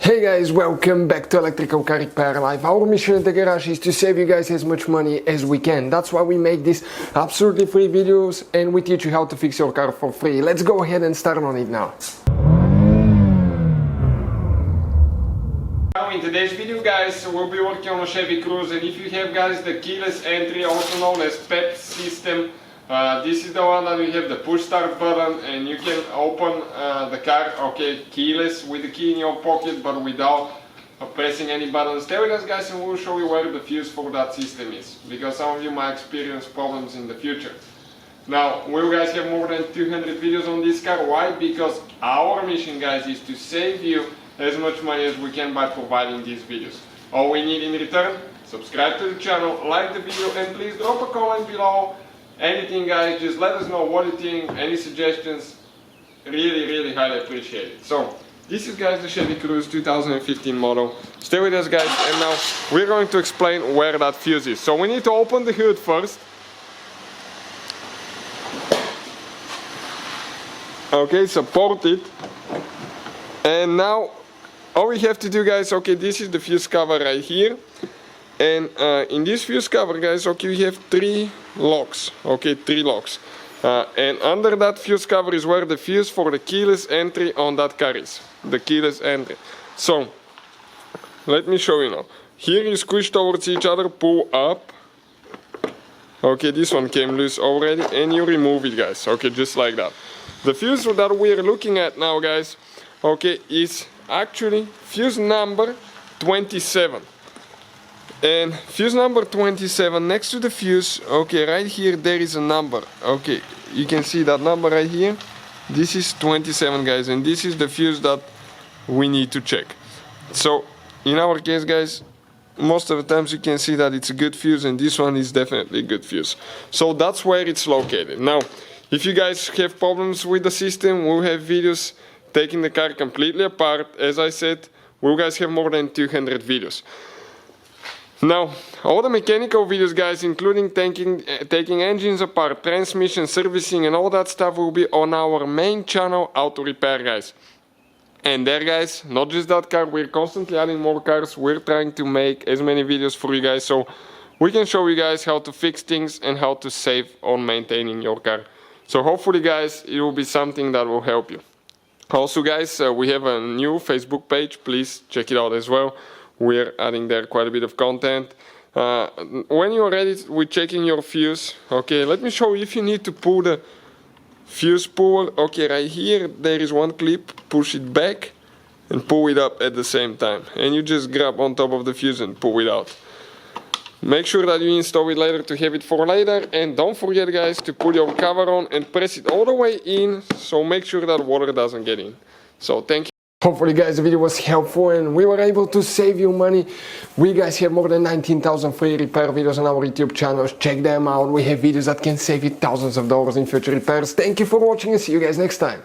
Hey guys, welcome back to Electrical Car Repair Live. Our mission at the garage is to save you guys as much money as we can. That's why we make these absolutely free videos and we teach you how to fix your car for free. Let's go ahead and start on it now. In today's video, guys, we'll be working on a Chevy Cruze, and if you have, guys, the keyless entry, also known as PEPS system, this is the one that we have the push start button, and you can open the car, okay, keyless with the key in your pocket, but without pressing any buttons. Stay with us, guys, and we'll show you where the fuse for that system is, because some of you might experience problems in the future. Now, we'll, guys, have more than 200 videos on this car. Why? Because our mission, guys, is to save you as much money as we can by providing these videos. All we need in return: subscribe to the channel, like the video, and please drop a comment below. Anything, guys, just let us know what you think, any suggestions. Really highly appreciate it. So this is, guys, the Chevy Cruze 2015 model. Stay with us, guys, and now we're going to explain where that fuse is. So we need to open the hood first. Okay, support it, and now all we have to do, guys, okay, this is the fuse cover right here, and in this fuse cover, guys, okay, we have three locks, okay, three locks, and under that fuse cover is where the fuse for the keyless entry on that car is, the keyless entry. So let me show you now. Here you squish towards each other, pull up, okay, this one came loose already, and you remove it, guys, okay, just like that. The fuse that we're looking at now, guys, okay, is actually fuse number 27, and fuse number 27, next to the fuse, okay, right here there is a number, okay, you can see that number right here. This is 27, guys, and this is the fuse that we need to check. So in our case, guys, most of the times you can see that it's a good fuse, and this one is definitely a good fuse. So that's where it's located. Now, if you guys have problems with the system, we'll have videos taking the car completely apart. As I said, we'll, guys, have more than 200 videos. Now, all the mechanical videos, guys, including taking engines apart, transmission, servicing, and all that stuff will be on our main channel, Auto Repair, guys. And there, guys, not just that car, we're constantly adding more cars. We're trying to make as many videos for you guys, so we can show you guys how to fix things and how to save on maintaining your car. So hopefully, guys, it will be something that will help you. Also, guys, we have a new Facebook page. Please check it out as well. We're adding there quite a bit of content. When you're ready with checking your fuse, okay, let me show you if you need to pull the fuse puller. Okay, right here there is one clip. Push it back and pull it up at the same time, and you just grab on top of the fuse and pull it out. Make sure that you install it later to have it for later, and don't forget, guys, to put your cover on and press it all the way in, so make sure that water doesn't get in. So thank you. Hopefully, guys, the video was helpful and we were able to save you money. We, guys, have more than 19,000 free repair videos on our YouTube channels. Check them out. We have videos that can save you thousands of dollars in future repairs. Thank you for watching and see you guys next time.